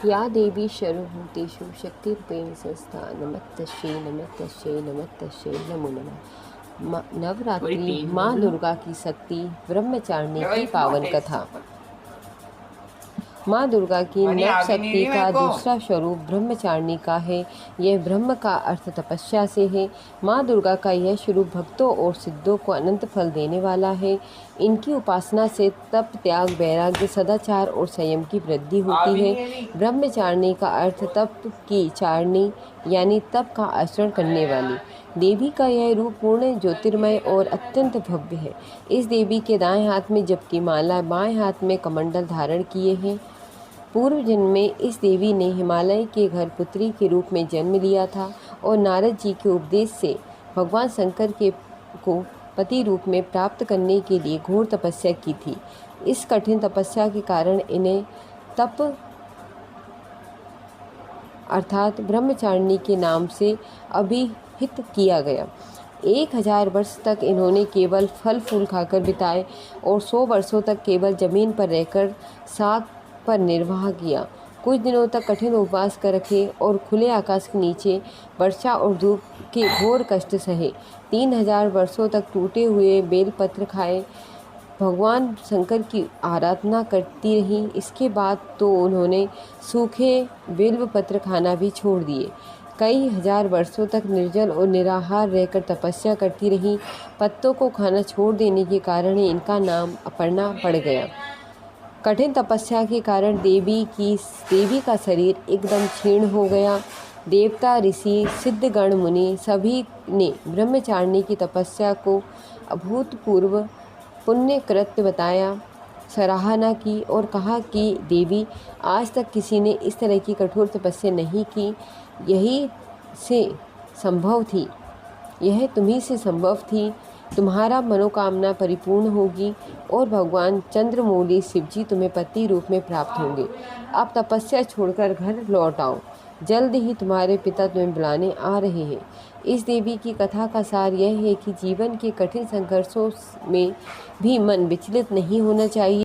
या देवी सर्वभूतेषु शक्तिरूपेण संस्था नमस्तस्यै नमस्तस्यै नमस्तस्यै नमो नमः। नवरात्रि माँ दुर्गा की शक्ति ब्रह्मचारिणी की पावन कथा। माँ दुर्गा की नव शक्ति का दूसरा स्वरूप ब्रह्मचारिणी का है। यह ब्रह्म का अर्थ तपस्या से है। माँ दुर्गा का यह स्वरूप भक्तों और सिद्धों को अनंत फल देने वाला है। इनकी उपासना से तप, त्याग, वैराग्य, सदाचार और संयम की वृद्धि होती है। ब्रह्मचारिणी का अर्थ तप की चारिणी यानी तप का आचरण करने वाली। देवी का यह रूप पूर्ण ज्योतिर्मय और अत्यंत भव्य है। इस देवी के दाएं हाथ में जप की माला, बाएं हाथ में कमंडल धारण किए हैं। पूर्व जन्म में इस देवी ने हिमालय के घर पुत्री के रूप में जन्म लिया था और नारद जी के उपदेश से भगवान शंकर को पति रूप में प्राप्त करने के लिए घोर तपस्या की थी। इस कठिन तपस्या के कारण इन्हें तप अर्थात ब्रह्मचारिणी के नाम से अभिहित किया गया। 1000 वर्ष तक इन्होंने केवल फल फूल खाकर बिताए और 100 वर्षों तक केवल जमीन पर रहकर साग पर निर्वाह किया। कुछ दिनों तक कठिन उपवास कर रखे और खुले आकाश के नीचे वर्षा और धूप के घोर कष्ट सहे। 3000 वर्षों तक टूटे हुए बेलपत्र खाए भगवान शंकर की आराधना करती रही। इसके बाद तो उन्होंने सूखे बेल पत्र खाना भी छोड़ दिए। कई हजार वर्षों तक निर्जल और निराहार रहकर तपस्या करती रही। पत्तों को खाना छोड़ देने के कारण ही इनका नाम अपर्णा पड़ गया। कठिन तपस्या के कारण देवी का शरीर एकदम क्षीण हो गया। देवता, ऋषि, सिद्धगण, मुनि सभी ने ब्रह्मचारिणी की तपस्या को अभूतपूर्व पुण्य कृत्य बताया, सराहना की और कहा कि देवी आज तक किसी ने इस तरह की कठोर तपस्या नहीं की। यह तुम्ही से संभव थी। तुम्हारा मनोकामना परिपूर्ण होगी और भगवान चंद्रमौली शिवजी तुम्हें पति रूप में प्राप्त होंगे। अब तपस्या छोड़कर घर लौट आओ, जल्द ही तुम्हारे पिता तुम्हें बुलाने आ रहे हैं। इस देवी की कथा का सार यह है कि जीवन के कठिन संघर्षों में भी मन विचलित नहीं होना चाहिए।